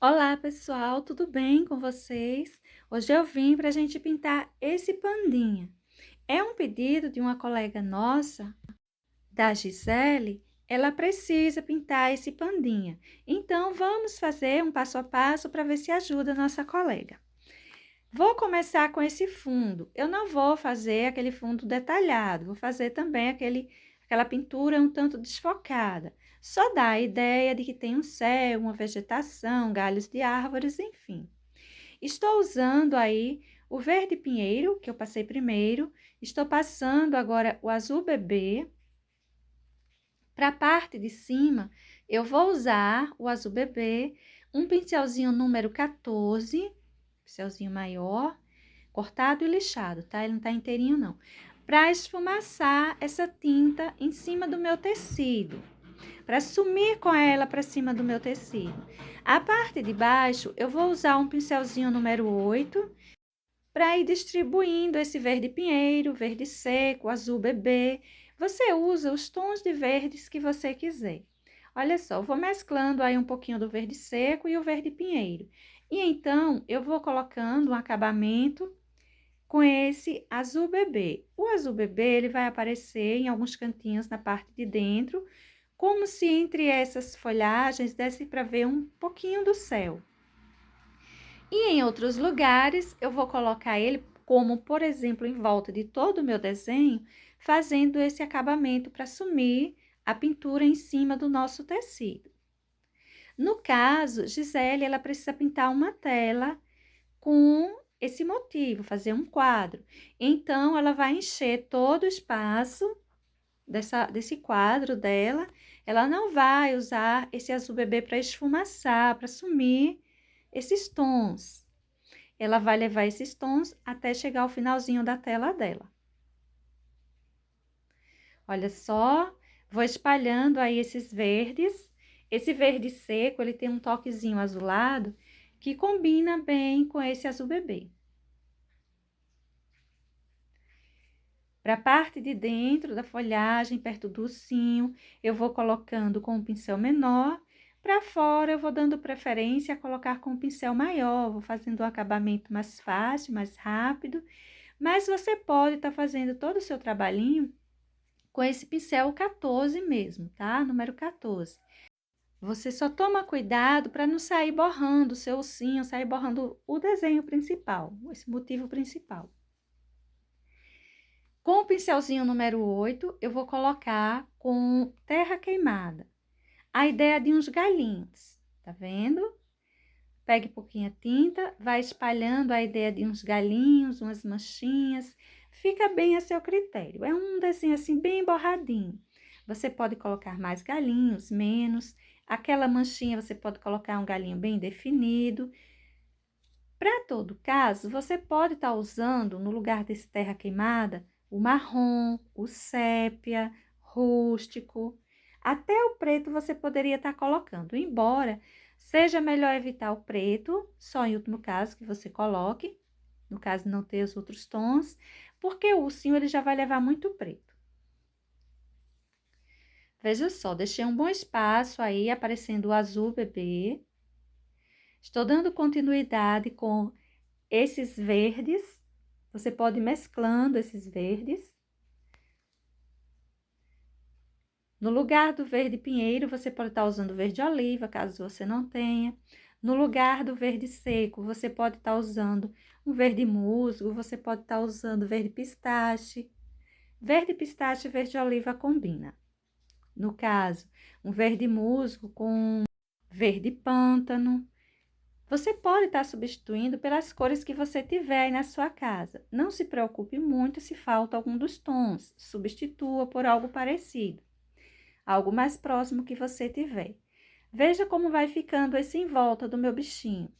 Olá, pessoal, tudo bem com vocês? Hoje eu vim para a gente pintar esse pandinha. É um pedido de uma colega nossa, da Gisele. Ela precisa pintar esse pandinha. Então, vamos fazer um passo a passo para ver se ajuda a nossa colega. Vou começar com esse fundo. Eu não vou fazer aquele fundo detalhado, vou fazer também aquela pintura um tanto desfocada. Só dá a ideia de que tem um céu, uma vegetação, galhos de árvores, enfim. Estou usando aí o verde pinheiro, que eu passei primeiro. Estou passando agora o azul bebê. Para a parte de cima, eu vou usar o azul bebê, um pincelzinho número 14, pincelzinho maior, cortado e lixado, tá? Ele não tá inteirinho, não. Para esfumaçar essa tinta em cima do meu tecido, para sumir com ela para cima do meu tecido. A parte de baixo, eu vou usar um pincelzinho número 8 para ir distribuindo esse verde pinheiro, verde seco, azul bebê. Você usa os tons de verdes que você quiser. Olha só, eu vou mesclando aí um pouquinho do verde seco e o verde pinheiro. E então, eu vou colocando um acabamento com esse azul bebê. O azul bebê, ele vai aparecer em alguns cantinhos na parte de dentro, como se entre essas folhagens desse para ver um pouquinho do céu. E em outros lugares, eu vou colocar ele, como por exemplo, em volta de todo o meu desenho, fazendo esse acabamento para sumir a pintura em cima do nosso tecido. No caso, Gisele, ela precisa pintar uma tela com esse motivo, fazer um quadro. Então, ela vai encher todo o espaço desse quadro dela. Ela não vai usar esse azul bebê para esfumaçar, para sumir esses tons. Ela vai levar esses tons até chegar ao finalzinho da tela dela. Olha só, vou espalhando aí esses verdes. Esse verde seco, ele tem um toquezinho azulado que combina bem com esse azul bebê. Para a parte de dentro da folhagem, perto do ursinho, eu vou colocando com um pincel menor. Para fora, eu vou dando preferência a colocar com um pincel maior, vou fazendo um acabamento mais fácil, mais rápido. Mas você pode estar fazendo todo o seu trabalhinho com esse pincel 14 mesmo, tá? Número 14. Você só toma cuidado para não sair borrando o seu ursinho, sair borrando o desenho principal, esse motivo principal. Com o pincelzinho número 8, eu vou colocar com terra queimada. A ideia de uns galinhos, tá vendo? Pegue pouquinha tinta, vai espalhando a ideia de uns galinhos, umas manchinhas. Fica bem a seu critério. É um desenho assim bem borradinho. Você pode colocar mais galinhos, menos. Aquela manchinha você pode colocar um galinho bem definido. Para todo caso, você pode estar usando, no lugar desse terra queimada, o marrom, o sépia, rústico. Até o preto você poderia estar colocando, embora seja melhor evitar o preto, só em último caso que você coloque, no caso não ter os outros tons, porque o ursinho ele já vai levar muito preto. Veja só, deixei um bom espaço aí, aparecendo o azul bebê. Estou dando continuidade com esses verdes. Você pode ir mesclando esses verdes. No lugar do verde pinheiro, você pode estar usando verde oliva, caso você não tenha. No lugar do verde seco, você pode estar usando um verde musgo, você pode estar usando verde pistache. Verde pistache e verde oliva combina. No caso, um verde musgo com verde pântano. Você pode estar substituindo pelas cores que você tiver aí na sua casa. Não se preocupe muito se falta algum dos tons. Substitua por algo parecido, algo mais próximo que você tiver. Veja como vai ficando esse em volta do meu bichinho.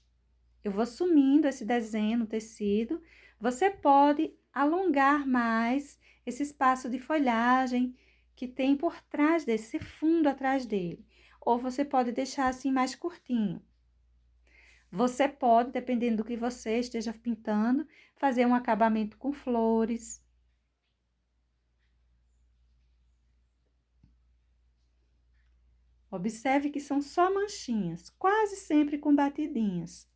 Eu vou sumindo esse desenho no tecido. Você pode alongar mais esse espaço de folhagem que tem por trás desse fundo atrás dele. Ou você pode deixar assim mais curtinho. Você pode, dependendo do que você esteja pintando, fazer um acabamento com flores. Observe que são só manchinhas, quase sempre com batidinhas.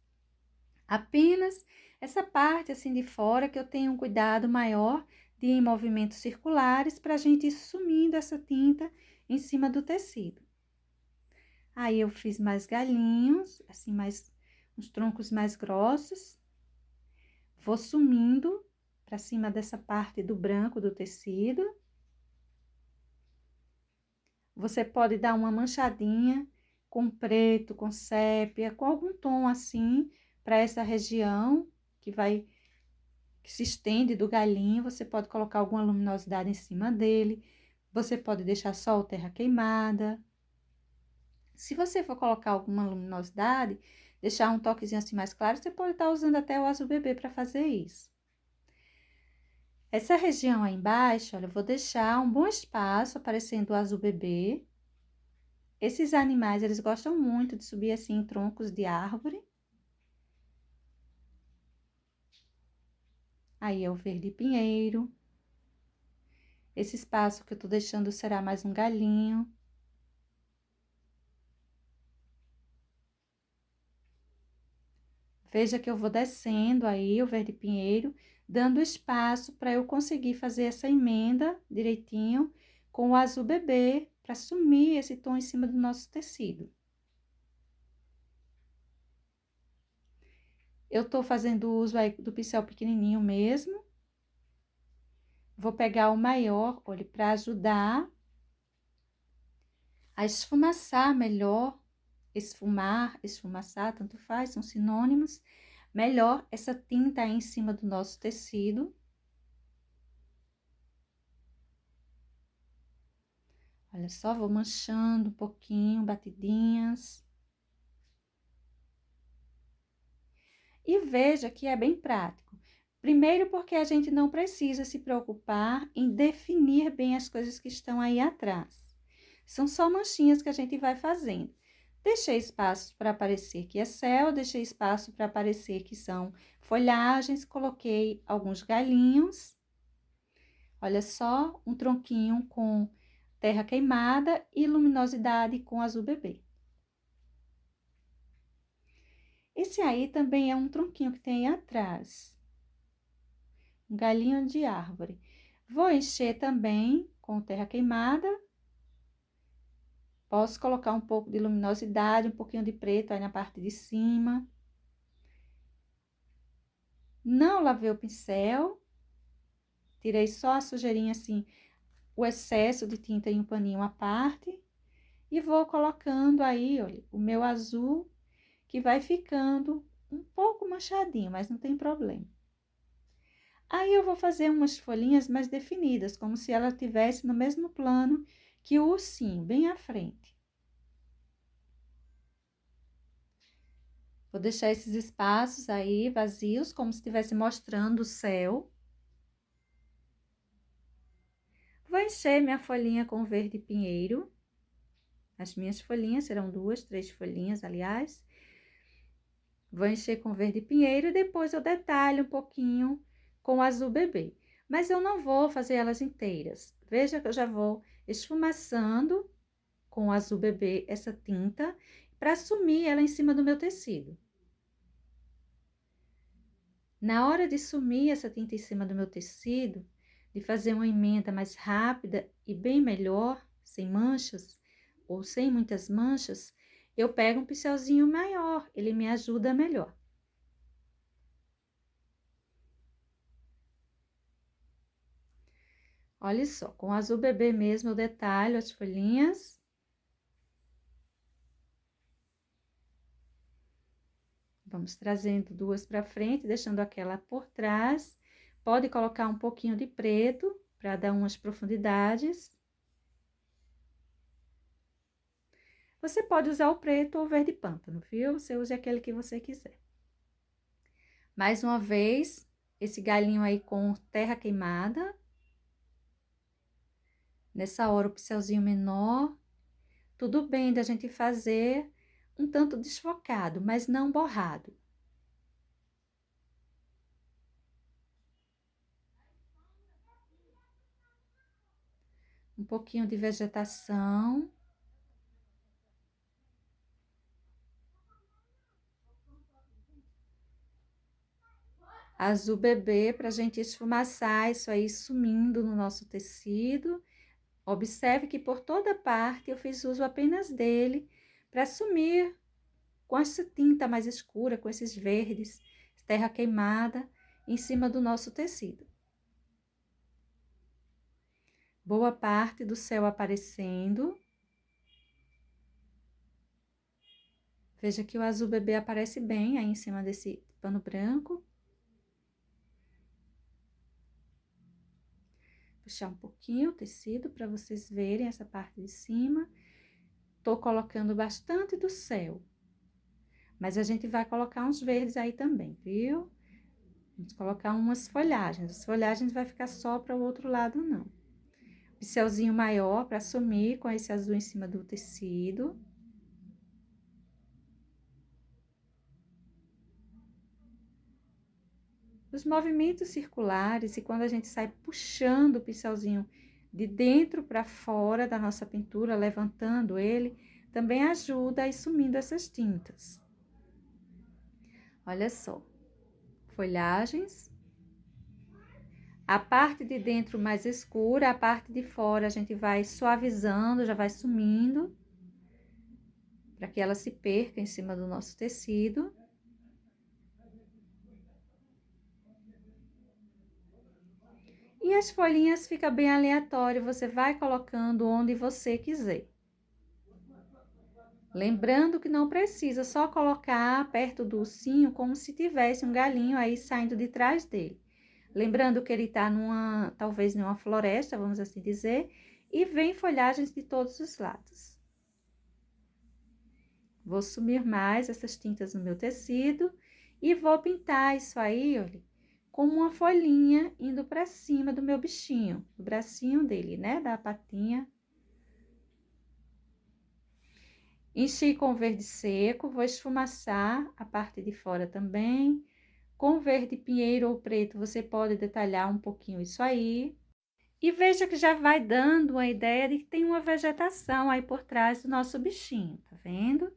Apenas essa parte assim de fora que eu tenho um cuidado maior de ir em movimentos circulares para a gente ir sumindo essa tinta em cima do tecido. Aí eu fiz mais galinhos, assim, mais uns troncos mais grossos. Vou sumindo para cima dessa parte do branco do tecido. Você pode dar uma manchadinha com preto, com sépia, com algum tom assim, para essa região que se estende do galinho. Você pode colocar alguma luminosidade em cima dele. Você pode deixar só o terra queimada. Se você for colocar alguma luminosidade, deixar um toquezinho assim mais claro, você pode estar usando até o azul bebê para fazer isso. Essa região aí embaixo, olha, eu vou deixar um bom espaço aparecendo o azul bebê. Esses animais, eles gostam muito de subir assim em troncos de árvore. Aí é o verde pinheiro. Esse espaço que eu tô deixando será mais um galinho. Veja que eu vou descendo aí o verde pinheiro, dando espaço para eu conseguir fazer essa emenda direitinho com o azul bebê, para sumir esse tom em cima do nosso tecido. Eu tô fazendo uso aí do pincel pequenininho mesmo. Vou pegar o maior, olha, para ajudar a esfumaçar melhor, esfumar, esfumaçar, tanto faz, são sinônimos. Melhor essa tinta aí em cima do nosso tecido. Olha só, vou manchando um pouquinho, batidinhas. E veja que é bem prático. Primeiro, porque a gente não precisa se preocupar em definir bem as coisas que estão aí atrás. São só manchinhas que a gente vai fazendo. Deixei espaço para aparecer que é céu, deixei espaço para aparecer que são folhagens, coloquei alguns galinhos. Olha só, um tronquinho com terra queimada e luminosidade com azul bebê. Esse aí também é um tronquinho que tem aí atrás. Um galinho de árvore. Vou encher também com terra queimada. Posso colocar um pouco de luminosidade, um pouquinho de preto aí na parte de cima. Não lavei o pincel. Tirei só a sujeirinha assim, o excesso de tinta em um paninho à parte. E vou colocando aí, olha, o meu azul, que vai ficando um pouco manchadinho, mas não tem problema. Aí eu vou fazer umas folhinhas mais definidas, como se ela estivesse no mesmo plano que o ursinho, bem à frente. Vou deixar esses espaços aí vazios, como se estivesse mostrando o céu. Vou encher minha folhinha com verde pinheiro. As minhas folhinhas serão 2, 3 folhinhas, aliás. Vou encher com verde pinheiro e depois eu detalho um pouquinho com azul bebê. Mas eu não vou fazer elas inteiras. Veja que eu já vou esfumaçando com azul bebê essa tinta para sumir ela em cima do meu tecido. Na hora de sumir essa tinta em cima do meu tecido, de fazer uma emenda mais rápida e bem melhor, sem manchas ou sem muitas manchas, eu pego um pincelzinho maior, ele me ajuda melhor. Olha só, com azul bebê mesmo eu detalho as folhinhas. Vamos trazendo duas para frente, deixando aquela por trás. Pode colocar um pouquinho de preto para dar umas profundidades. Você pode usar o preto ou o verde pântano, viu? Você use aquele que você quiser. Mais uma vez, esse galinho aí com terra queimada. Nessa hora, o pincelzinho menor. Tudo bem da gente fazer um tanto desfocado, mas não borrado. Um pouquinho de vegetação. azul bebê para a gente esfumaçar isso aí sumindo no nosso tecido. Observe que por toda parte eu fiz uso apenas dele para sumir com essa tinta mais escura, com esses verdes, terra queimada, em cima do nosso tecido. Boa parte do céu aparecendo. Veja que o azul bebê aparece bem aí em cima desse pano branco. Puxar um pouquinho o tecido para vocês verem essa parte de cima. Tô colocando bastante do céu. Mas a gente vai colocar uns verdes aí também, viu? Vamos colocar umas folhagens. As folhagens vai ficar só para o outro lado, não. Pincelzinho maior para sumir com esse azul em cima do tecido. Os movimentos circulares, e quando a gente sai puxando o pincelzinho de dentro para fora da nossa pintura, levantando ele, também ajuda a ir sumindo essas tintas. Olha só, folhagens. A parte de dentro mais escura, a parte de fora a gente vai suavizando, já vai sumindo, para que ela se perca em cima do nosso tecido. E as folhinhas fica bem aleatório, você vai colocando onde você quiser. Lembrando que não precisa só colocar perto do ursinho como se tivesse um galinho aí saindo de trás dele. Lembrando que ele tá talvez numa floresta, vamos assim dizer, e vem folhagens de todos os lados. Vou sumir mais essas tintas no meu tecido e vou pintar isso aí, olha, como uma folhinha indo para cima do meu bichinho, do bracinho dele, né, da patinha. Enchi com verde seco, vou esfumaçar a parte de fora também. Com verde pinheiro ou preto, você pode detalhar um pouquinho isso aí. E veja que já vai dando uma ideia de que tem uma vegetação aí por trás do nosso bichinho, tá vendo?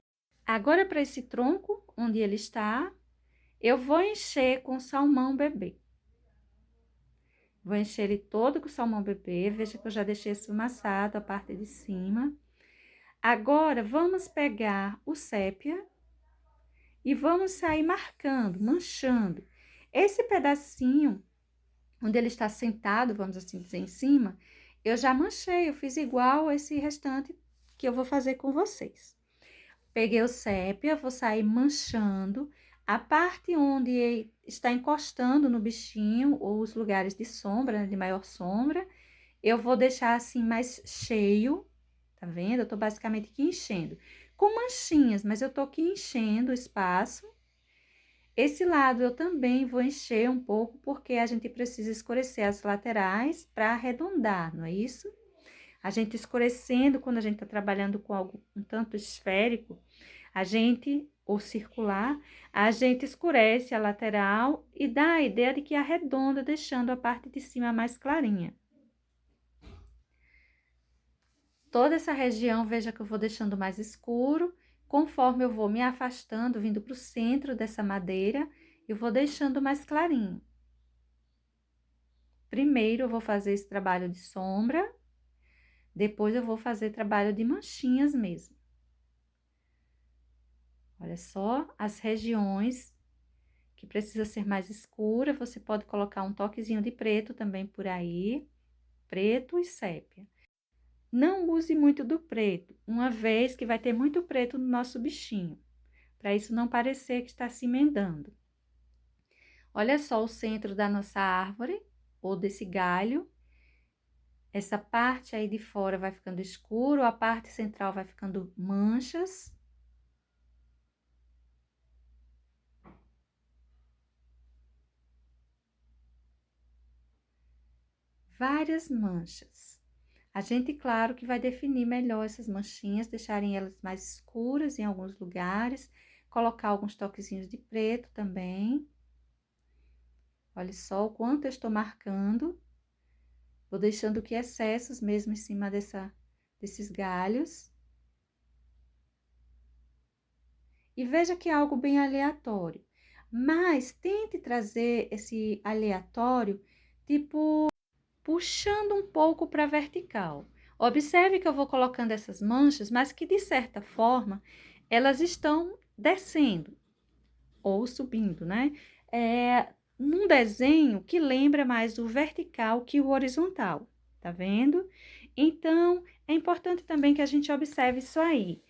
Agora, para esse tronco, onde ele está, eu vou encher com salmão bebê. Vou encher ele todo com salmão bebê, veja que eu já deixei esfumaçado a parte de cima. Agora, vamos pegar o sépia e vamos sair marcando, manchando. Esse pedacinho, onde ele está sentado, vamos assim dizer, em cima, eu já manchei, eu fiz igual esse restante que eu vou fazer com vocês. Peguei o sépia, vou sair manchando a parte onde está encostando no bichinho, ou os lugares de sombra, né, de maior sombra, eu vou deixar assim mais cheio, tá vendo? Eu tô basicamente aqui enchendo, com manchinhas, mas eu tô aqui enchendo o espaço. Esse lado eu também vou encher um pouco, porque a gente precisa escurecer as laterais para arredondar, não é isso? A gente escurecendo, quando a gente tá trabalhando com algo um tanto esférico, ou circular, a gente escurece a lateral e dá a ideia de que arredonda, deixando a parte de cima mais clarinha. Toda essa região, veja que eu vou deixando mais escuro, conforme eu vou me afastando, vindo para o centro dessa madeira, eu vou deixando mais clarinho. Primeiro, eu vou fazer esse trabalho de sombra, depois eu vou fazer trabalho de manchinhas mesmo. Olha só, as regiões que precisa ser mais escura, você pode colocar um toquezinho de preto também por aí, preto e sépia. Não use muito do preto, uma vez que vai ter muito preto no nosso bichinho, para isso não parecer que está se emendando. Olha só o centro da nossa árvore, ou desse galho. Essa parte aí de fora vai ficando escuro, a parte central vai ficando manchas. Várias manchas. A gente, claro, que vai definir melhor essas manchinhas, deixarem elas mais escuras em alguns lugares, colocar alguns toquezinhos de preto também. Olha só o quanto eu estou marcando. Vou deixando que excessos mesmo em cima desses galhos. E veja que é algo bem aleatório. Mas tente trazer esse aleatório, tipo, puxando um pouco para a vertical. Observe que eu vou colocando essas manchas, mas que de certa forma elas estão descendo ou subindo, né? Num desenho que lembra mais o vertical que o horizontal, tá vendo? Então, é importante também que a gente observe isso aí.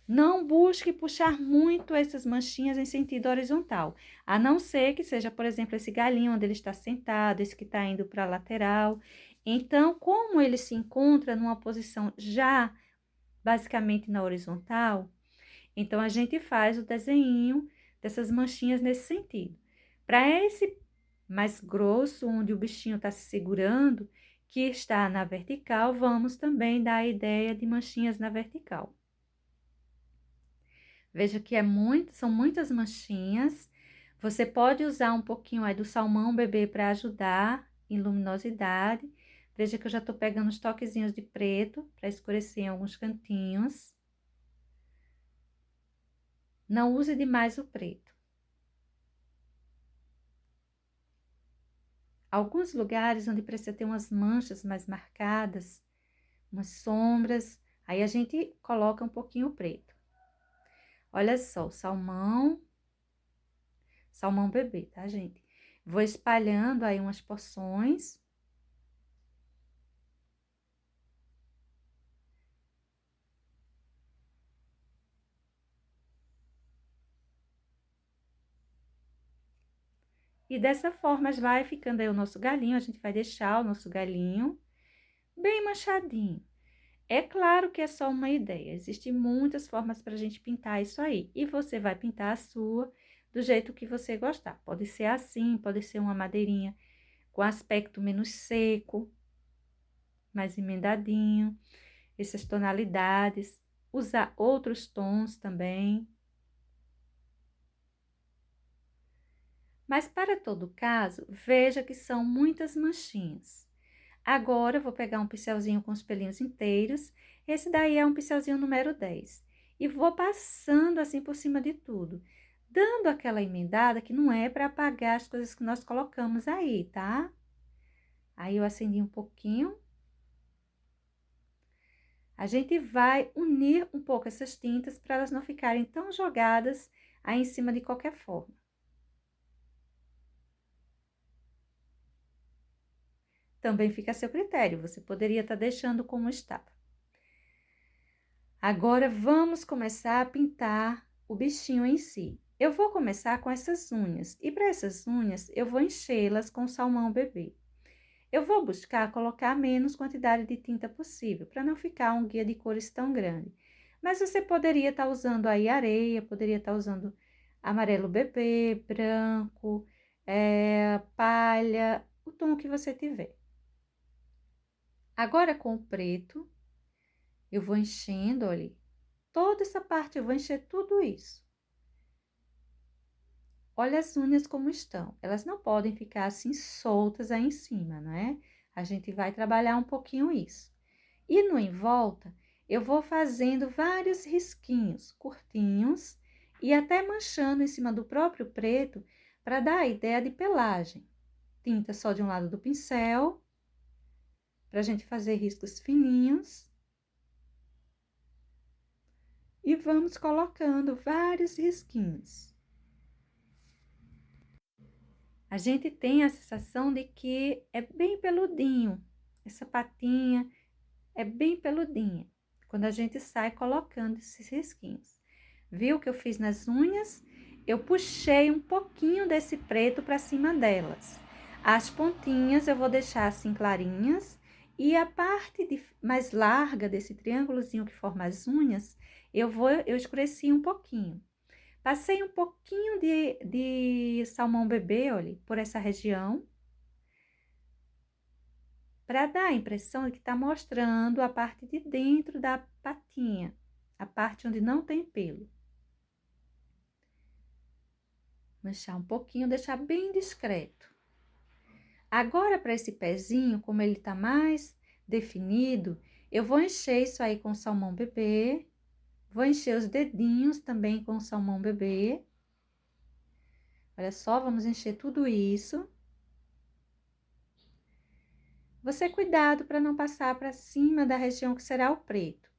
Não busque puxar muito essas manchinhas em sentido horizontal, a não ser que seja, por exemplo, esse galinho onde ele está sentado, esse que está indo para a lateral. Então, como ele se encontra numa posição já basicamente na horizontal, então a gente faz o desenho dessas manchinhas nesse sentido. Para esse mais grosso, onde o bichinho está se segurando, que está na vertical, vamos também dar a ideia de manchinhas na vertical. Veja que são muitas manchinhas. Você pode usar um pouquinho aí do salmão bebê para ajudar em luminosidade. Veja que eu já estou pegando os toquezinhos de preto para escurecer em alguns cantinhos. Não use demais o preto. Alguns lugares onde precisa ter umas manchas mais marcadas, umas sombras, aí a gente coloca um pouquinho o preto. Olha só, salmão bebê, tá, gente? Vou espalhando aí umas porções. E dessa forma vai ficando aí o nosso galinho, a gente vai deixar o nosso galinho bem manchadinho. É claro que é só uma ideia, existem muitas formas para a gente pintar isso aí. E você vai pintar a sua do jeito que você gostar. Pode ser assim, pode ser uma madeirinha com aspecto menos seco, mais emendadinho, essas tonalidades. Usar outros tons também. Mas para todo caso, veja que são muitas manchinhas. Agora, eu vou pegar um pincelzinho com os pelinhos inteiros. Esse daí é um pincelzinho número 10. E vou passando assim por cima de tudo, dando aquela emendada que não é para apagar as coisas que nós colocamos aí, tá? Aí, eu acendi um pouquinho. A gente vai unir um pouco essas tintas para elas não ficarem tão jogadas aí em cima de qualquer forma. Também fica a seu critério, você poderia estar deixando como estava. Agora, vamos começar a pintar o bichinho em si. Eu vou começar com essas unhas, e para essas unhas, eu vou enchê-las com salmão bebê. Eu vou buscar colocar a menos quantidade de tinta possível, para não ficar um guia de cores tão grande. Mas você poderia estar usando aí areia, poderia estar usando amarelo bebê, branco, palha, o tom que você tiver. Agora, com o preto, eu vou enchendo, olha, toda essa parte, eu vou encher tudo isso. Olha as unhas como estão. Elas não podem ficar assim soltas aí em cima, né? A gente vai trabalhar um pouquinho isso. E no em volta, eu vou fazendo vários risquinhos curtinhos e até manchando em cima do próprio preto para dar a ideia de pelagem. Tinta só de um lado do pincel, para a gente fazer riscos fininhos. E vamos colocando vários risquinhos. A gente tem a sensação de que é bem peludinho, essa patinha é bem peludinha, quando a gente sai colocando esses risquinhos. Viu o que eu fiz nas unhas? Eu puxei um pouquinho desse preto para cima delas. As pontinhas eu vou deixar assim clarinhas e a parte mais larga desse triângulozinho que forma as unhas, eu escureci um pouquinho. Passei um pouquinho de salmão bebê, olha, por essa região, para dar a impressão de que está mostrando a parte de dentro da patinha, a parte onde não tem pelo. Manchar um pouquinho, deixar bem discreto. Agora, para esse pezinho, como ele tá mais definido, eu vou encher isso aí com salmão bebê, vou encher os dedinhos também com salmão bebê. Olha só, vamos encher tudo isso. Você cuidado para não passar para cima da região que será o preto.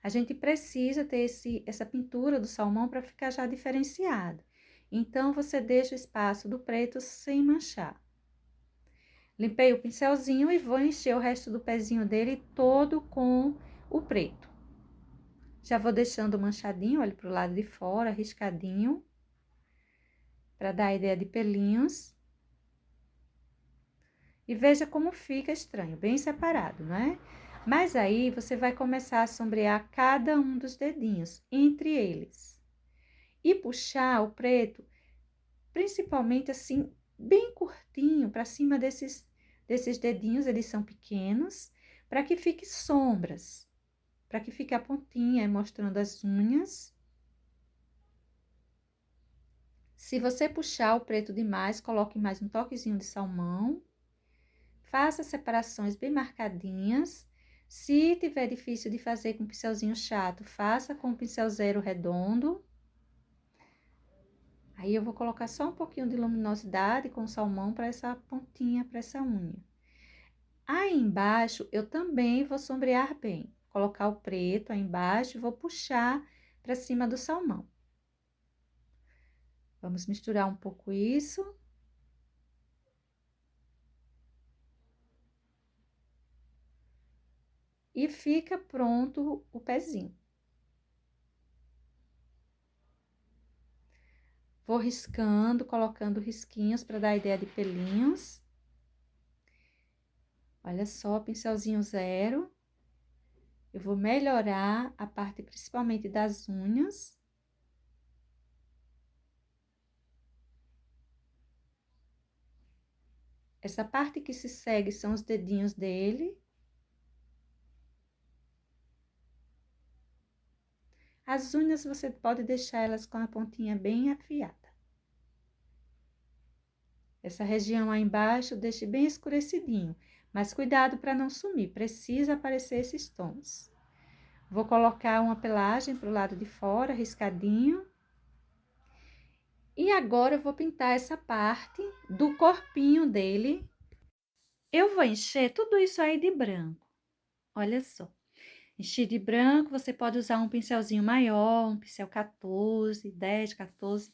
A gente precisa ter essa pintura do salmão para ficar já diferenciado. Então, você deixa o espaço do preto sem manchar. Limpei o pincelzinho e vou encher o resto do pezinho dele todo com o preto. Já vou deixando manchadinho, olha para o lado de fora, riscadinho, para dar a ideia de pelinhos. E veja como fica estranho, bem separado, não é? Mas aí você vai começar a sombrear cada um dos dedinhos, entre eles. E puxar o preto, principalmente assim, bem curtinho, para cima desses dedinhos, eles são pequenos, para que fique sombras, para que fique a pontinha mostrando as unhas. Se você puxar o preto demais, coloque mais um toquezinho de salmão. Faça separações bem marcadinhas. Se tiver difícil de fazer com pincelzinho chato, faça com pincel zero redondo. Aí eu vou colocar só um pouquinho de luminosidade com o salmão para essa pontinha, para essa unha. Aí embaixo eu também vou sombrear bem. Colocar o preto aí embaixo e vou puxar para cima do salmão. Vamos misturar um pouco isso. E fica pronto o pezinho. Vou riscando, colocando risquinhos para dar a ideia de pelinhos. Olha só, pincelzinho zero. Eu vou melhorar a parte principalmente das unhas. Essa parte que se segue são os dedinhos dele. As unhas você pode deixar elas com a pontinha bem afiada. Essa região aí embaixo deixe bem escurecidinho, mas cuidado para não sumir, precisa aparecer esses tons. Vou colocar uma pelagem para o lado de fora, riscadinho. E agora eu vou pintar essa parte do corpinho dele. Eu vou encher tudo isso aí de branco. Olha só. Encher de branco, você pode usar um pincelzinho maior, um pincel 14, 10, 14,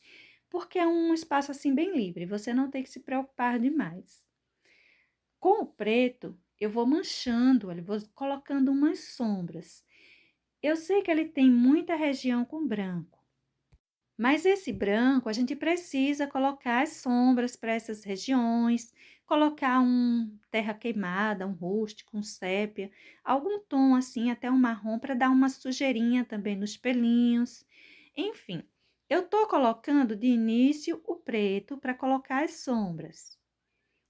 porque é um espaço assim bem livre, você não tem que se preocupar demais. Com o preto, eu vou manchando, olha, vou colocando umas sombras. Eu sei que ele tem muita região com branco, mas esse branco a gente precisa colocar as sombras para essas regiões, colocar um terra queimada, um rústico, um sépia, algum tom assim, até um marrom, para dar uma sujeirinha também nos pelinhos. Enfim, eu tô colocando de início o preto para colocar as sombras.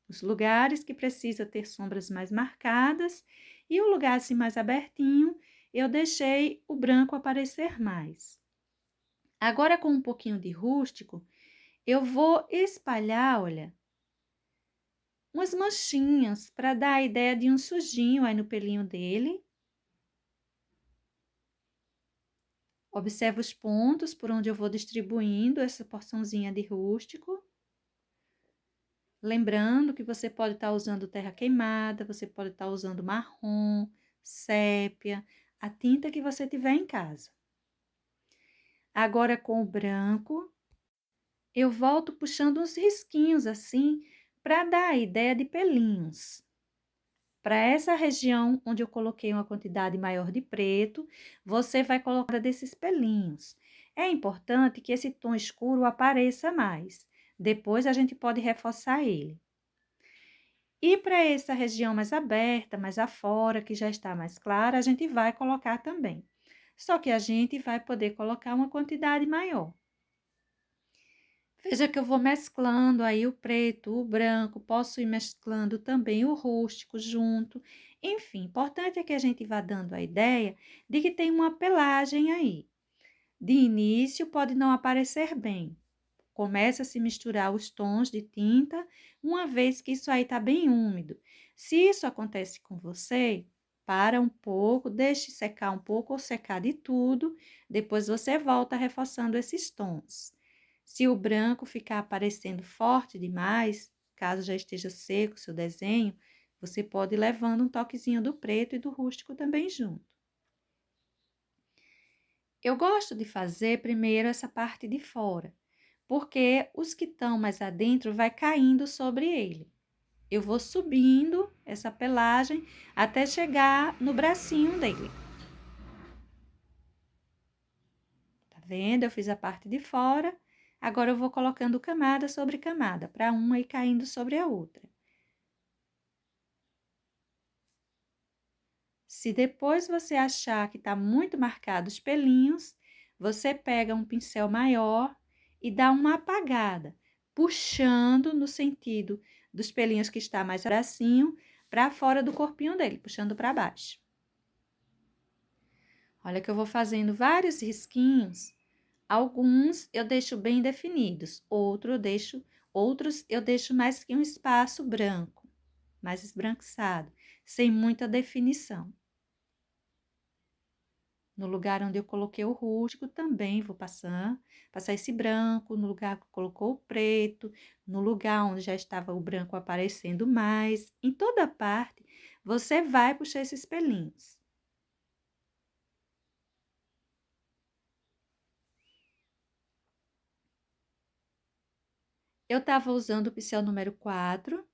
Os lugares que precisa ter sombras mais marcadas e o lugar assim mais abertinho, eu deixei o branco aparecer mais. Agora, com um pouquinho de rústico, eu vou espalhar, olha, umas manchinhas para dar a ideia de um sujinho aí no pelinho dele. Observa os pontos por onde eu vou distribuindo essa porçãozinha de rústico. Lembrando que você pode estar usando terra queimada, você pode estar usando marrom, sépia, a tinta que você tiver em casa. Agora, com o branco, eu volto puxando uns risquinhos assim, para dar a ideia de pelinhos. Para essa região onde eu coloquei uma quantidade maior de preto, você vai colocar desses pelinhos. É importante que esse tom escuro apareça mais. Depois a gente pode reforçar ele. E para essa região mais aberta, mais afora, que já está mais clara, a gente vai colocar também. Só que a gente vai poder colocar uma quantidade maior. Veja que eu vou mesclando aí o preto, o branco, posso ir mesclando também o rústico junto. Enfim, importante é que a gente vá dando a ideia de que tem uma pelagem aí. De início, pode não aparecer bem. Começa a se misturar os tons de tinta, uma vez que isso aí está bem úmido. Se isso acontece com você, para um pouco, deixe secar um pouco ou secar de tudo, depois você volta reforçando esses tons. Se o branco ficar aparecendo forte demais, caso já esteja seco o seu desenho, você pode ir levando um toquezinho do preto e do rústico também junto. Eu gosto de fazer primeiro essa parte de fora, porque os que estão mais adentro vai caindo sobre ele. Eu vou subindo essa pelagem até chegar no bracinho dele. Tá vendo? Eu fiz a parte de fora. Agora eu vou colocando camada sobre camada, para uma ir caindo sobre a outra. Se depois você achar que está muito marcado os pelinhos, você pega um pincel maior e dá uma apagada, puxando no sentido dos pelinhos que está mais bracinho para fora do corpinho dele, puxando para baixo. Olha que eu vou fazendo vários risquinhos. Alguns eu deixo bem definidos, outros eu deixo mais que um espaço branco, mais esbranquiçado, sem muita definição. No lugar onde eu coloquei o rústico, também vou passar esse branco, no lugar que colocou o preto, no lugar onde já estava o branco aparecendo mais. Em toda parte, você vai puxar esses pelinhos. Eu estava usando o pincel número 4,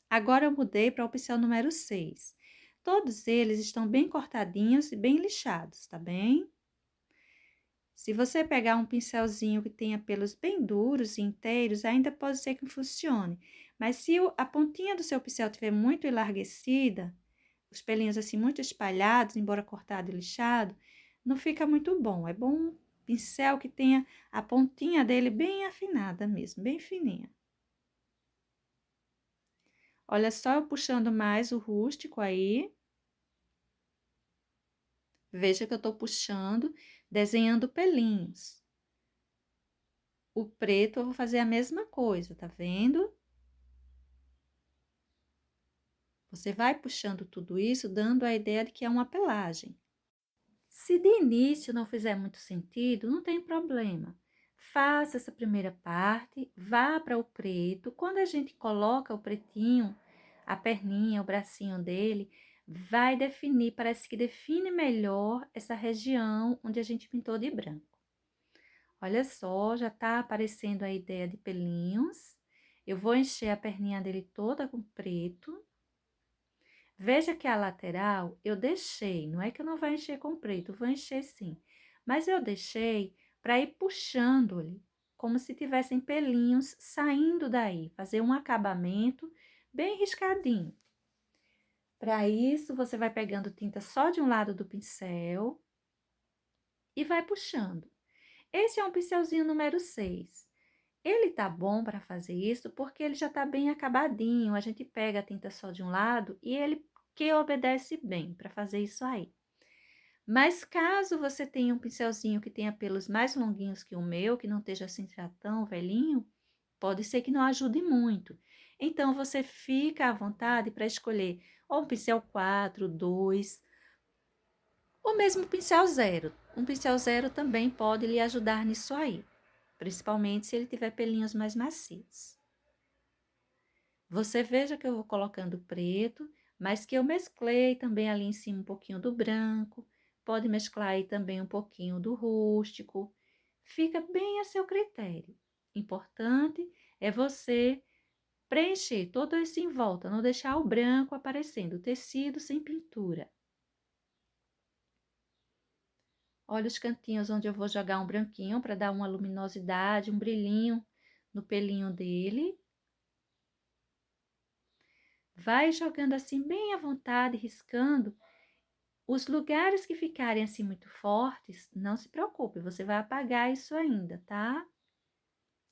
agora eu mudei para o pincel número 6. Todos eles estão bem cortadinhos e bem lixados, tá bem? Se você pegar um pincelzinho que tenha pelos bem duros e inteiros, ainda pode ser que funcione. Mas se a pontinha do seu pincel estiver muito enlarguecida, os pelinhos assim muito espalhados, embora cortado e lixado, não fica muito bom. É bom um pincel que tenha a pontinha dele bem afinada mesmo, bem fininha. Olha só eu puxando mais o rústico aí. Veja que eu tô puxando, desenhando pelinhos. O preto eu vou fazer a mesma coisa, tá vendo? Você vai puxando tudo isso, dando a ideia de que é uma pelagem. Se de início não fizer muito sentido, não tem problema. Faça essa primeira parte, vá para o preto. Quando a gente coloca o pretinho, a perninha, o bracinho dele, vai definir, parece que define melhor essa região onde a gente pintou de branco. Olha só, já tá aparecendo a ideia de pelinhos. Eu vou encher a perninha dele toda com preto. Veja que a lateral eu deixei, não é que eu não vou encher com preto, vou encher sim. Mas eu deixei para ir puxando-lhe, como se tivessem pelinhos saindo daí, fazer um acabamento bem riscadinho. Para isso, você vai pegando tinta só de um lado do pincel e vai puxando. Esse é um pincelzinho número 6. Ele tá bom para fazer isso porque ele já tá bem acabadinho. A gente pega a tinta só de um lado e ele que obedece bem para fazer isso aí. Mas caso você tenha um pincelzinho que tenha pelos mais longuinhos que o meu, que não esteja assim já tão velhinho, pode ser que não ajude muito. Então você fica à vontade para escolher ou um pincel 4, 2, ou mesmo pincel 0. Um pincel 0 também pode lhe ajudar nisso aí, principalmente se ele tiver pelinhos mais macios. Você veja que eu vou colocando preto, mas que eu mesclei também ali em cima um pouquinho do branco. Pode mesclar aí também um pouquinho do rústico. Fica bem a seu critério. Importante é você preencher todo esse em volta, não deixar o branco aparecendo, o tecido sem pintura. Olha os cantinhos onde eu vou jogar um branquinho para dar uma luminosidade, um brilhinho no pelinho dele. Vai jogando assim bem à vontade, riscando. Os lugares que ficarem assim muito fortes, não se preocupe, você vai apagar isso ainda, tá?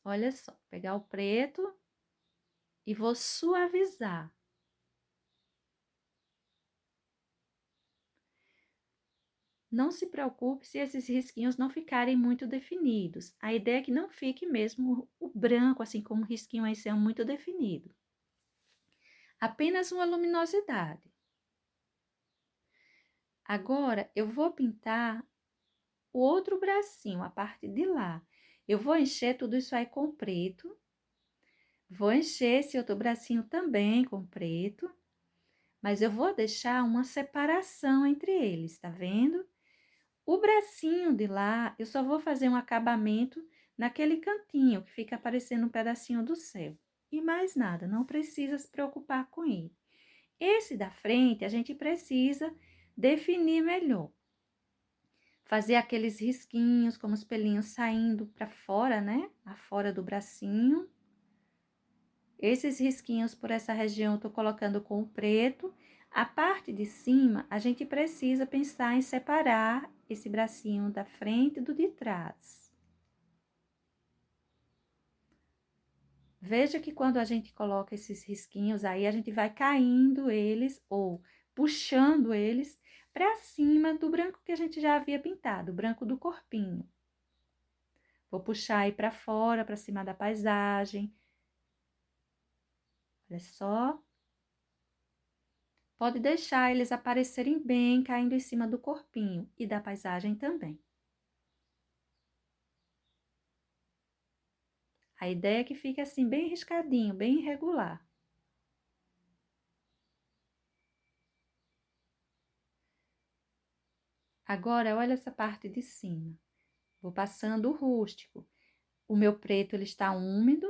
Olha só, pegar o preto e vou suavizar. Não se preocupe se esses risquinhos não ficarem muito definidos. A ideia é que não fique mesmo o branco, assim como o risquinho aí ser muito definido. Apenas uma luminosidade. Agora, eu vou pintar o outro bracinho, a parte de lá. Eu vou encher tudo isso aí com preto. Vou encher esse outro bracinho também com preto. Mas eu vou deixar uma separação entre eles, tá vendo? O bracinho de lá, eu só vou fazer um acabamento naquele cantinho que fica aparecendo um pedacinho do céu. E mais nada, não precisa se preocupar com ele. Esse da frente, a gente precisa definir melhor. Fazer aqueles risquinhos, como os pelinhos saindo para fora, né? Afora do bracinho. Esses risquinhos por essa região eu tô colocando com o preto. A parte de cima, a gente precisa pensar em separar esse bracinho da frente do de trás. Veja que quando a gente coloca esses risquinhos aí, a gente vai caindo eles ou puxando eles para cima do branco que a gente já havia pintado, o branco do corpinho. Vou puxar aí para fora, para cima da paisagem. Olha só. Pode deixar eles aparecerem bem, caindo em cima do corpinho e da paisagem também. A ideia é que fique assim, bem riscadinho, bem irregular. Agora, olha essa parte de cima. Vou passando o rústico. O meu preto, ele está úmido.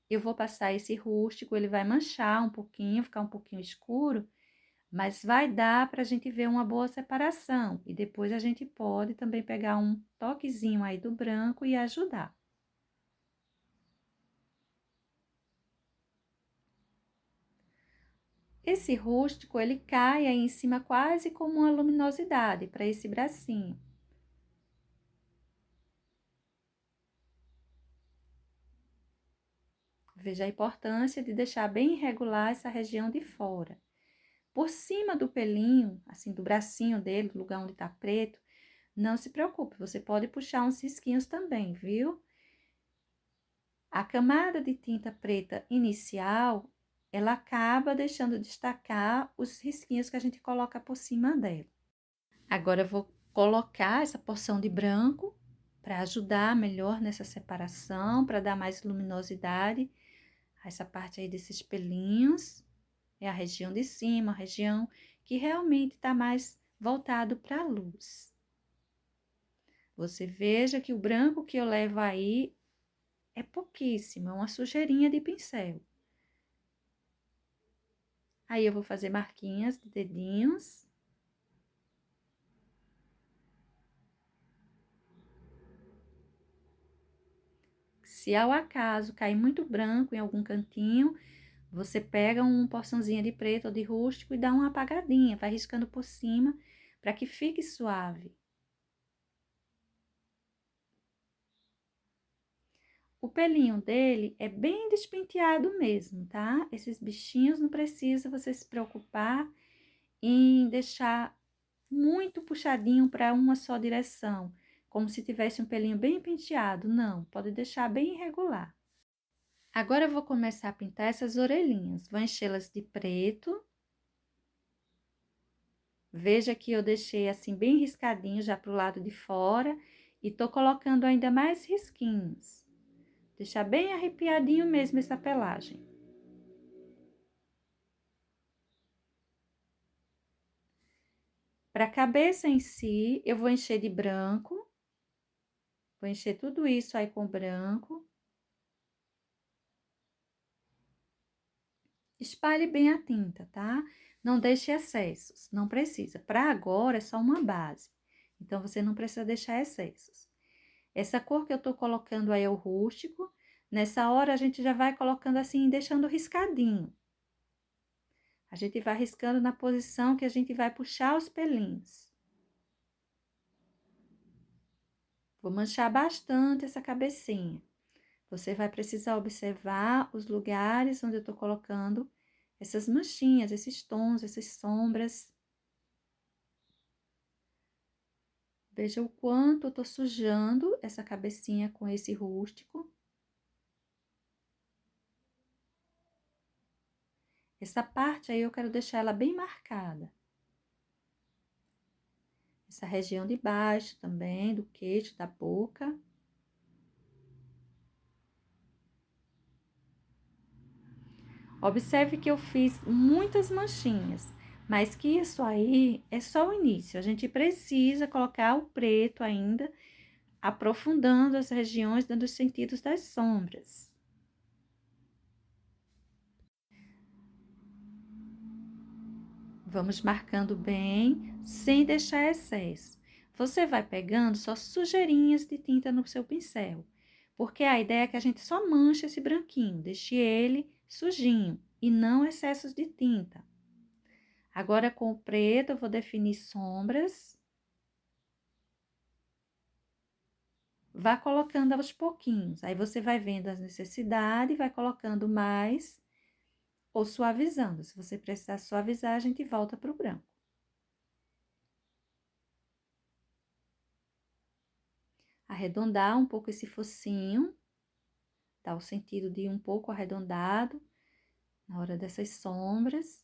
Eu vou passar esse rústico, ele vai manchar um pouquinho, ficar um pouquinho escuro, mas vai dar para a gente ver uma boa separação. E depois a gente pode também pegar um toquezinho aí do branco e ajudar. Esse rústico, ele cai aí em cima quase como uma luminosidade para esse bracinho. Veja a importância de deixar bem irregular essa região de fora. Por cima do pelinho, assim, do bracinho dele, do lugar onde tá preto, não se preocupe, você pode puxar uns risquinhos também, viu? A camada de tinta preta inicial, ela acaba deixando destacar os risquinhos que a gente coloca por cima dela. Agora eu vou colocar essa porção de branco para ajudar melhor nessa separação, para dar mais luminosidade a essa parte aí desses pelinhos. É a região de cima, a região que realmente está mais voltado para a luz. Você veja que o branco que eu levo aí é pouquíssimo, é uma sujeirinha de pincel. Aí eu vou fazer marquinhas de dedinhos. Se ao acaso cair muito branco em algum cantinho, você pega uma porçãozinha de preto ou de rústico e dá uma apagadinha, vai riscando por cima para que fique suave. O pelinho dele é bem despenteado mesmo, tá? Esses bichinhos não precisa você se preocupar em deixar muito puxadinho para uma só direção, como se tivesse um pelinho bem penteado. Não, pode deixar bem irregular. Agora eu vou começar a pintar essas orelhinhas. Vou enchê-las de preto. Veja que eu deixei assim bem riscadinho já pro lado de fora e tô colocando ainda mais risquinhos. Deixar bem arrepiadinho mesmo essa pelagem. Para a cabeça em si, eu vou encher de branco. Vou encher tudo isso aí com branco. Espalhe bem a tinta, tá? Não deixe excessos, não precisa. Para agora é só uma base, então você não precisa deixar excessos. Essa cor que eu tô colocando aí é o rústico. Nessa hora a gente já vai colocando assim, deixando riscadinho. A gente vai riscando na posição que a gente vai puxar os pelinhos. Vou manchar bastante essa cabecinha. Você vai precisar observar os lugares onde eu tô colocando essas manchinhas, esses tons, essas sombras. Veja o quanto eu tô sujando essa cabecinha com esse rústico. Essa parte aí eu quero deixar ela bem marcada. Essa região de baixo também, do queixo, da boca. Observe que eu fiz muitas manchinhas, mas que isso aí é só o início. A gente precisa colocar o preto ainda, aprofundando as regiões, dando os sentidos das sombras. Vamos marcando bem, sem deixar excesso. Você vai pegando só sujeirinhas de tinta no seu pincel, porque a ideia é que a gente só manche esse branquinho, deixe ele sujinho e não excessos de tinta. Agora, com o preto, eu vou definir sombras. Vá colocando aos pouquinhos. Aí, você vai vendo as necessidades, vai colocando mais ou suavizando. Se você precisar suavizar, a gente volta para o branco. Arredondar um pouco esse focinho. Dá o sentido de um pouco arredondado na hora dessas sombras.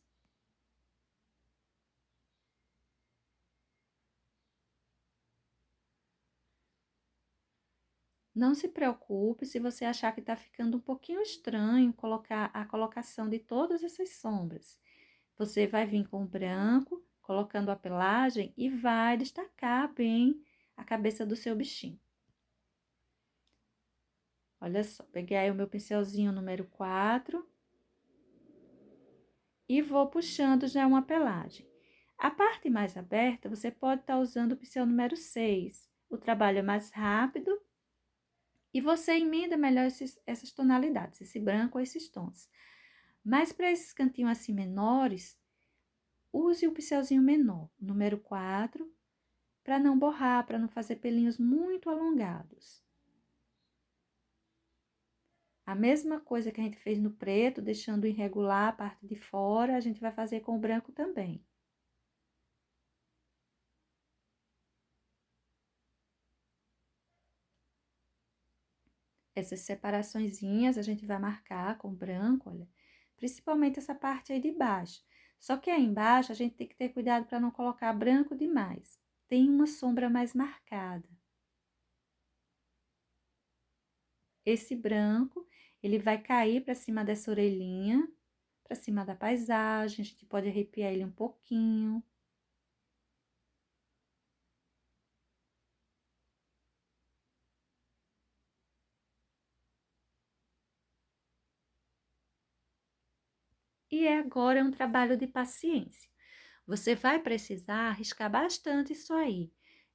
Não se preocupe se você achar que está ficando um pouquinho estranho colocar a colocação de todas essas sombras. Você vai vir com o branco, colocando a pelagem e vai destacar bem a cabeça do seu bichinho. Olha só, peguei aí o meu pincelzinho número 4 e vou puxando já uma pelagem. A parte mais aberta, você pode estar usando o pincel número 6. O trabalho é mais rápido e você emenda melhor essas tonalidades, esse branco ou esses tons. Mas para esses cantinhos assim menores, use o pincelzinho menor, número 4, para não borrar, para não fazer pelinhos muito alongados. A mesma coisa que a gente fez no preto, deixando irregular a parte de fora, a gente vai fazer com o branco também. Essas separaçõezinhas a gente vai marcar com branco, olha, principalmente essa parte aí de baixo. Só que aí embaixo a gente tem que ter cuidado para não colocar branco demais. Tem uma sombra mais marcada. Esse branco, ele vai cair para cima dessa orelhinha, para cima da paisagem, a gente pode arrepiar ele um pouquinho. E agora é um trabalho de paciência. Você vai precisar arriscar bastante isso aí.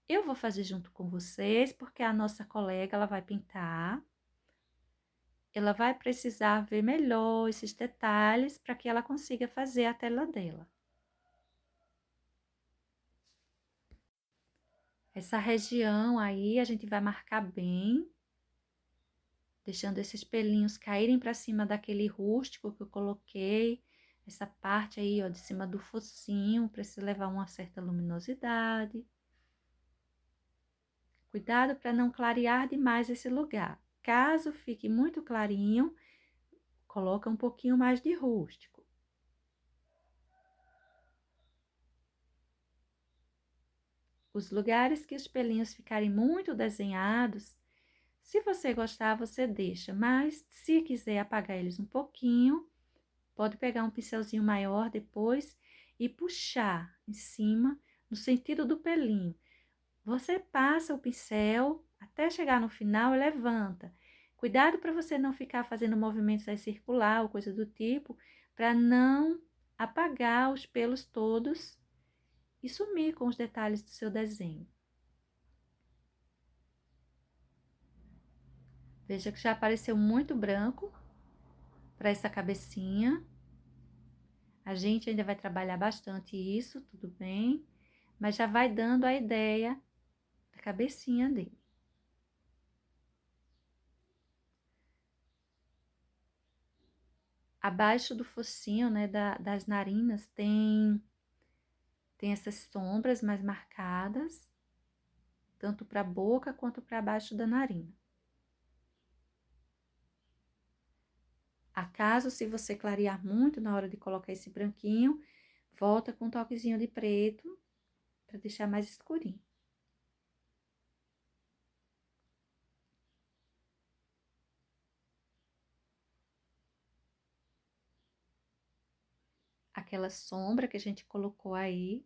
Eu vou fazer junto com vocês, porque a nossa colega, ela vai pintar. Ela vai precisar ver melhor esses detalhes para que ela consiga fazer a tela dela. Essa região aí a gente vai marcar bem, deixando esses pelinhos caírem para cima daquele rústico que eu coloquei. Essa parte aí, ó, de cima do focinho, precisa levar uma certa luminosidade. Cuidado para não clarear demais esse lugar. Caso fique muito clarinho, coloca um pouquinho mais de rústico. Os lugares que os pelinhos ficarem muito desenhados, se você gostar, você deixa, mas se quiser apagar eles um pouquinho, pode pegar um pincelzinho maior depois e puxar em cima, no sentido do pelinho. Você passa o pincel até chegar no final e levanta. Cuidado para você não ficar fazendo movimentos aí circular ou coisa do tipo, para não apagar os pelos todos e sumir com os detalhes do seu desenho. Veja que já apareceu muito branco para essa cabecinha. A gente ainda vai trabalhar bastante isso, tudo bem? Mas já vai dando a ideia da cabecinha dele. Abaixo do focinho, né, das narinas, tem essas sombras mais marcadas, tanto para a boca quanto para baixo da narina. Acaso, se você clarear muito na hora de colocar esse branquinho, volta com um toquezinho de preto para deixar mais escurinho. aquela sombra que a gente colocou aí.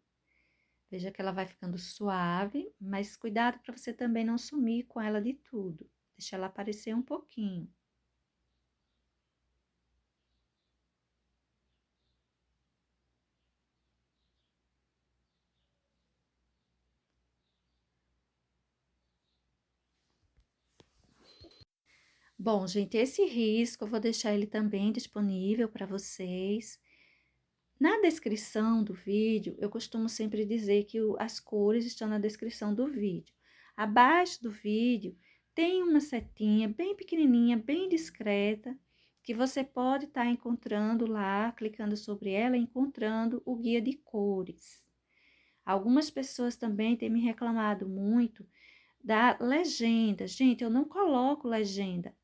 Veja que ela vai ficando suave, mas cuidado para você também não sumir com ela de tudo. Deixa ela aparecer um pouquinho. Bom, gente, esse risco eu vou deixar ele também disponível para vocês. Na descrição do vídeo, eu costumo sempre dizer que as cores estão na descrição do vídeo. Abaixo do vídeo tem uma setinha bem pequenininha, bem discreta, que você pode estar encontrando lá, clicando sobre ela, encontrando o guia de cores. Algumas pessoas também têm me reclamado muito da legenda. Gente, eu não coloco legenda.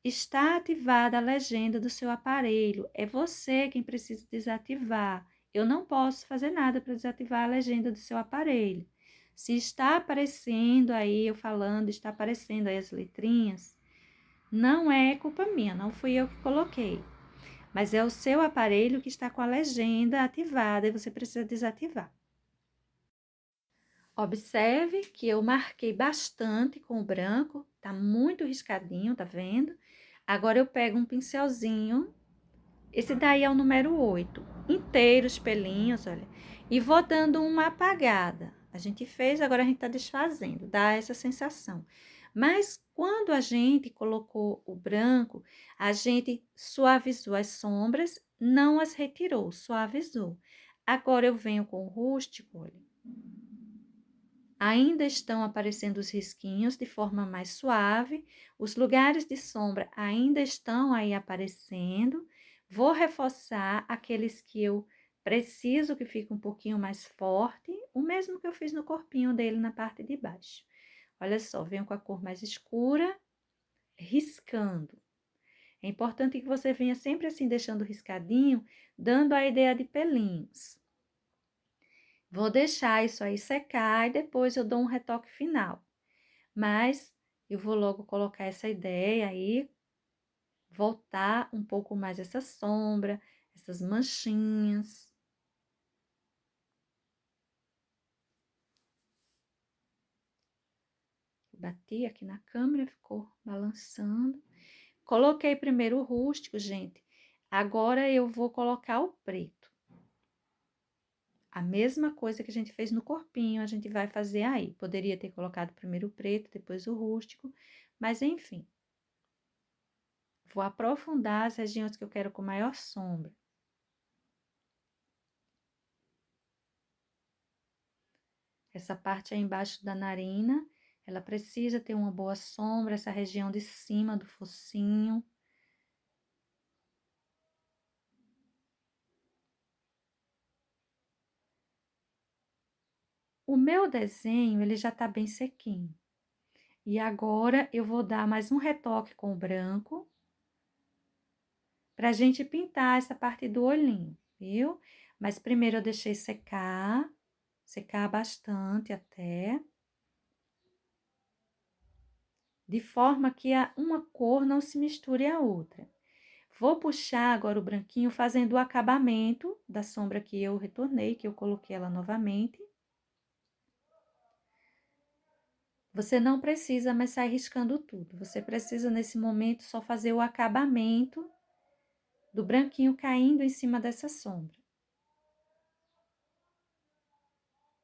Está ativada a legenda do seu aparelho. É você quem precisa desativar. Eu não posso fazer nada para desativar a legenda do seu aparelho. Se está aparecendo aí, eu falando, está aparecendo aí as letrinhas, não é culpa minha, não fui eu que coloquei. Mas é o seu aparelho que está com a legenda ativada e você precisa desativar. Observe que eu marquei bastante com o branco, tá muito riscadinho, tá vendo? Agora eu pego um pincelzinho, esse daí é o número 8, inteiros pelinhos, olha, e vou dando uma apagada. A gente fez, agora a gente tá desfazendo, dá essa sensação. Mas quando a gente colocou o branco, a gente suavizou as sombras, não as retirou, suavizou. Agora eu venho com o rústico, olha. Ainda estão aparecendo os risquinhos de forma mais suave, os lugares de sombra ainda estão aí aparecendo. Vou reforçar aqueles que eu preciso que fique um pouquinho mais forte, o mesmo que eu fiz no corpinho dele na parte de baixo. Olha só, venho com a cor mais escura, riscando. É importante que você venha sempre assim, deixando riscadinho, dando a ideia de pelinhos. Vou deixar isso aí secar e depois eu dou um retoque final. Mas eu vou logo colocar essa ideia aí, voltar um pouco mais essa sombra, essas manchinhas. Bati aqui na câmera, ficou balançando. Coloquei primeiro o rústico, gente. Agora eu vou colocar o preto. A mesma coisa que a gente fez no corpinho, a gente vai fazer aí. Poderia ter colocado primeiro o preto, depois o rústico, mas enfim. Vou aprofundar as regiões que eu quero com maior sombra. Essa parte aí embaixo da narina, ela precisa ter uma boa sombra, essa região de cima do focinho. O meu desenho, ele já tá bem sequinho. E agora, eu vou dar mais um retoque com o branco, pra gente pintar essa parte do olhinho, viu? Mas primeiro eu deixei secar, secar bastante até. De forma que uma cor não se misture à outra. Vou puxar agora o branquinho fazendo o acabamento da sombra que eu retornei, que eu coloquei ela novamente. Você não precisa mais sair riscando tudo. Você precisa, nesse momento, só fazer o acabamento do branquinho caindo em cima dessa sombra.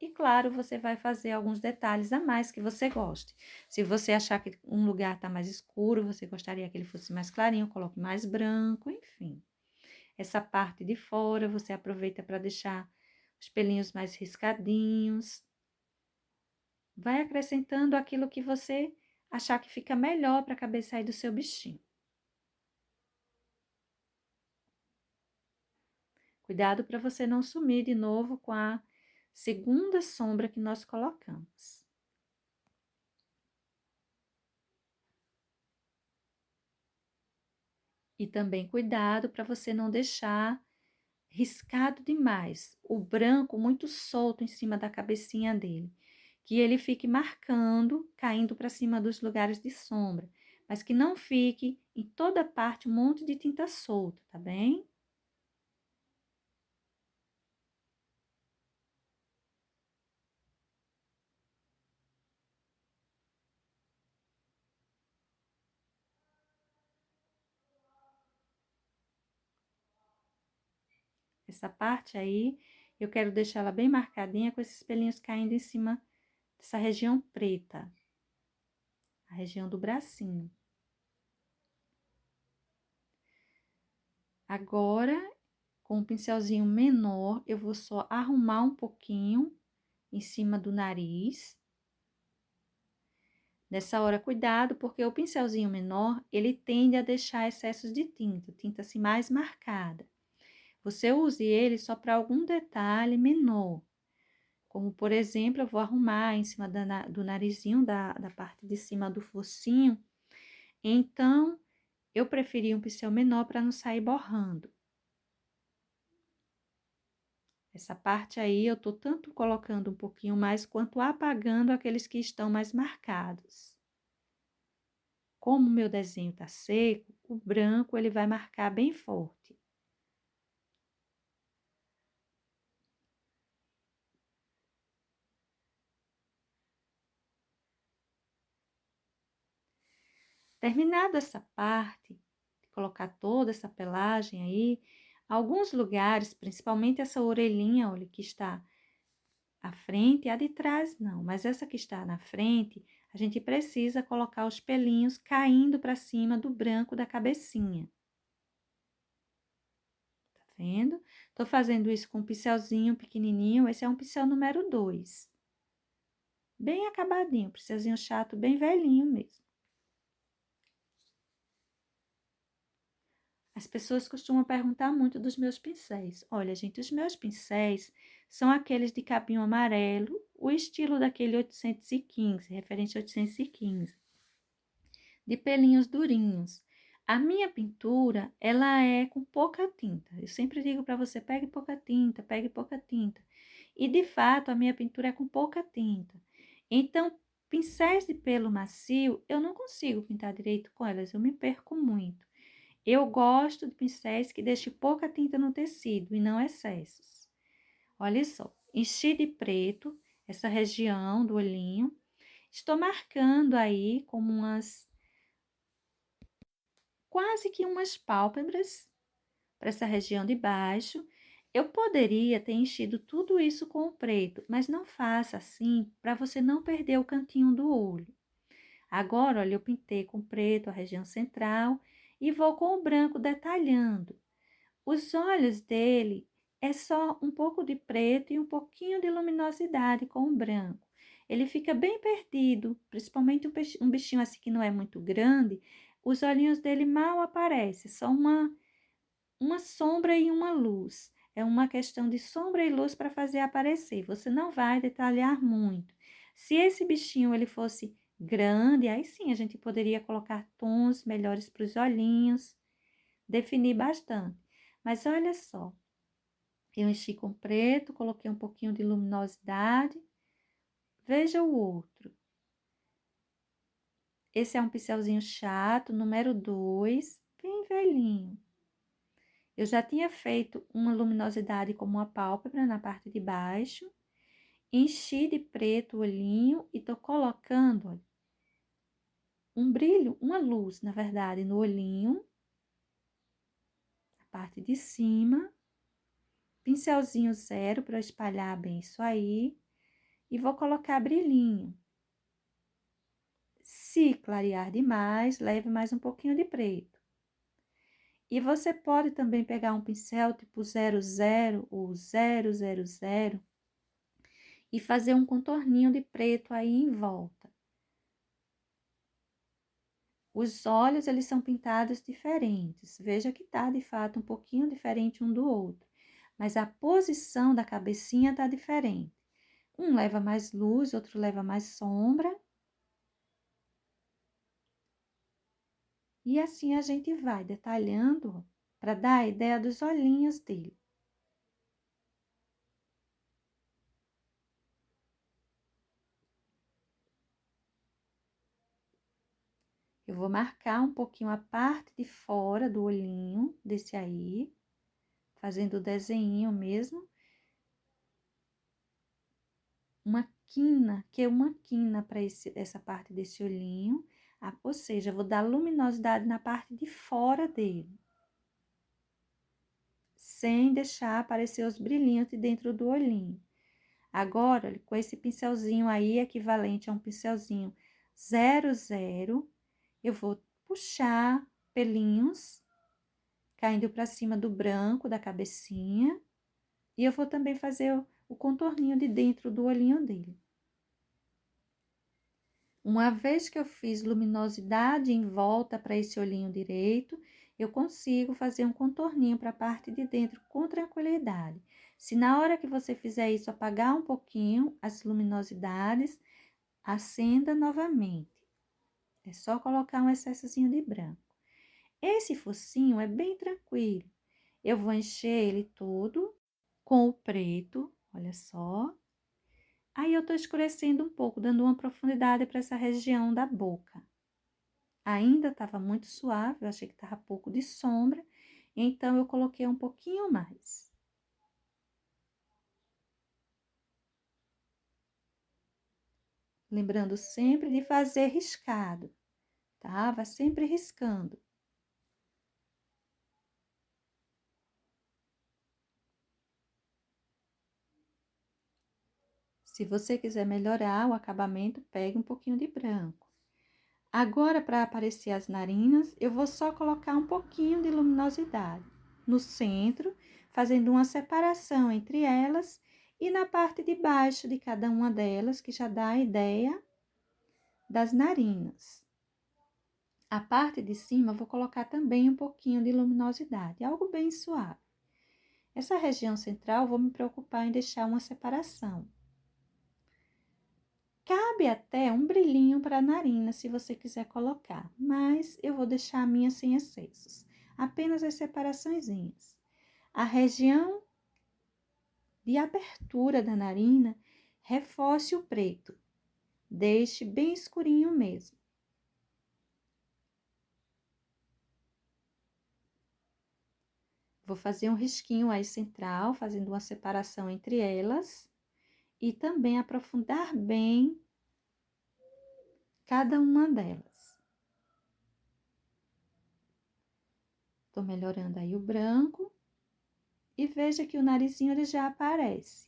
E, claro, você vai fazer alguns detalhes a mais que você goste. Se você achar que um lugar está mais escuro, você gostaria que ele fosse mais clarinho, coloque mais branco, enfim. Essa parte de fora, você aproveita para deixar os pelinhos mais riscadinhos. Vai acrescentando aquilo que você achar que fica melhor para a cabeça aí do seu bichinho. Cuidado para você não sumir de novo com a segunda sombra que nós colocamos. E também cuidado para você não deixar riscado demais, o branco muito solto em cima da cabecinha dele, que ele fique marcando, caindo para cima dos lugares de sombra, mas que não fique em toda parte um monte de tinta solta, tá bem? Essa parte aí, eu quero deixar ela bem marcadinha com esses pelinhos caindo em cima dessa região preta. A região do bracinho. Agora, com um pincelzinho menor, eu vou só arrumar um pouquinho em cima do nariz. Nessa hora, cuidado, porque o pincelzinho menor, ele tende a deixar excessos de tinta, tinta assim mais marcada. Você use ele só para algum detalhe menor. Como, por exemplo, eu vou arrumar em cima do narizinho, da parte de cima do focinho. Então, eu preferi um pincel menor para não sair borrando. Essa parte aí eu tô tanto colocando um pouquinho mais, quanto apagando aqueles que estão mais marcados. Como o meu desenho tá seco, o branco ele vai marcar bem forte. Terminado essa parte, de colocar toda essa pelagem aí, alguns lugares, principalmente essa orelhinha, olha, que está à frente, a de trás não, mas essa que está na frente, a gente precisa colocar os pelinhos caindo para cima do branco da cabecinha. Tá vendo? Tô fazendo isso com um pincelzinho pequenininho, esse é um pincel número 2. Bem acabadinho, pincelzinho chato, bem velhinho mesmo. As pessoas costumam perguntar muito dos meus pincéis. Olha, gente, os meus pincéis são aqueles de cabinho amarelo, o estilo daquele 815, referente a 815, de pelinhos durinhos. A minha pintura, ela é com pouca tinta. Eu sempre digo para você, pegue pouca tinta, pegue pouca tinta. E, de fato, a minha pintura é com pouca tinta. Então, pincéis de pelo macio, eu não consigo pintar direito com elas, eu me perco muito. Eu gosto de pincéis que deixem pouca tinta no tecido e não excessos. Olha só, enchi de preto essa região do olhinho. Estou marcando aí como quase que umas pálpebras para essa região de baixo. Eu poderia ter enchido tudo isso com o preto, mas não faça assim para você não perder o cantinho do olho. Agora, olha, eu pintei com preto a região central e vou com o branco detalhando. Os olhos dele é só um pouco de preto e um pouquinho de luminosidade com o branco. Ele fica bem perdido, principalmente um bichinho assim que não é muito grande, os olhinhos dele mal aparecem, só uma sombra e uma luz. É uma questão de sombra e luz para fazer aparecer. Você não vai detalhar muito. Se esse bichinho ele fosse grande, aí sim a gente poderia colocar tons melhores para os olhinhos, definir bastante. Mas olha só, eu enchi com preto, coloquei um pouquinho de luminosidade. Veja o outro. Esse é um pincelzinho chato, número 2, bem velhinho. Eu já tinha feito uma luminosidade como uma pálpebra na parte de baixo. Enchi de preto o olhinho e tô colocando, olha, um brilho, uma luz, na verdade, no olhinho. A parte de cima. Pincelzinho zero para espalhar bem isso aí. E vou colocar brilhinho. Se clarear demais, leve mais um pouquinho de preto. E você pode também pegar um pincel tipo 00 ou 000 e fazer um contorninho de preto aí em volta. Os olhos, eles são pintados diferentes. Veja que tá, de fato, um pouquinho diferente um do outro. Mas a posição da cabecinha tá diferente. Um leva mais luz, outro leva mais sombra. E assim a gente vai detalhando para dar a ideia dos olhinhos dele. Eu vou marcar um pouquinho a parte de fora do olhinho desse aí, fazendo o desenho mesmo. Uma quina, que é uma quina para essa parte desse olhinho. Ou seja, eu vou dar luminosidade na parte de fora dele. sem deixar aparecer os brilhinhos de dentro do olhinho. Agora, olha, com esse pincelzinho aí, equivalente a um pincelzinho 00, eu vou puxar pelinhos, caindo para cima do branco da cabecinha. E eu vou também fazer o contorninho de dentro do olhinho dele. Uma vez que eu fiz luminosidade em volta para esse olhinho direito, eu consigo fazer um contorninho para a parte de dentro com tranquilidade. Se na hora que você fizer isso apagar um pouquinho as luminosidades, acenda novamente. É só colocar um excessozinho de branco. Esse focinho é bem tranquilo. Eu vou encher ele todo com o preto, olha só. Aí eu tô escurecendo um pouco, dando uma profundidade para essa região da boca. Ainda estava muito suave, eu achei que estava pouco de sombra, então eu coloquei um pouquinho mais. Lembrando sempre de fazer riscado, tá? Vai sempre riscando. Se você quiser melhorar o acabamento, pegue um pouquinho de branco. Agora, para aparecer as narinas, eu vou só colocar um pouquinho de luminosidade no centro, fazendo uma separação entre elas e na parte de baixo de cada uma delas, que já dá a ideia das narinas. A parte de cima, eu vou colocar também um pouquinho de luminosidade, algo bem suave. Essa região central, vou me preocupar em deixar uma separação. Cabe até um brilhinho para a narina, se você quiser colocar, mas eu vou deixar a minha sem excessos, apenas as separaçõezinhas. A região de abertura da narina, reforce o preto, deixe bem escurinho mesmo. Vou fazer um risquinho aí central, fazendo uma separação entre elas, e também aprofundar bem cada uma delas. Tô melhorando aí o branco. E veja que o narizinho ele já aparece.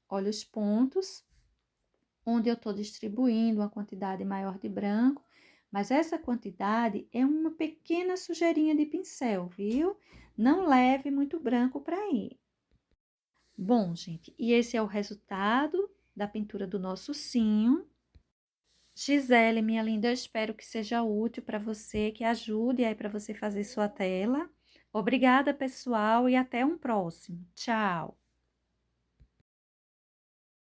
Olha os pontos, onde eu tô distribuindo uma quantidade maior de branco, mas essa quantidade é uma pequena sujeirinha de pincel, viu? Não leve muito branco para aí. Bom, gente, e esse é o resultado da pintura do nosso ursinho. Gisele, minha linda, eu espero que seja útil para você, que ajude aí para você fazer sua tela. Obrigada, pessoal, e até um próximo. Tchau!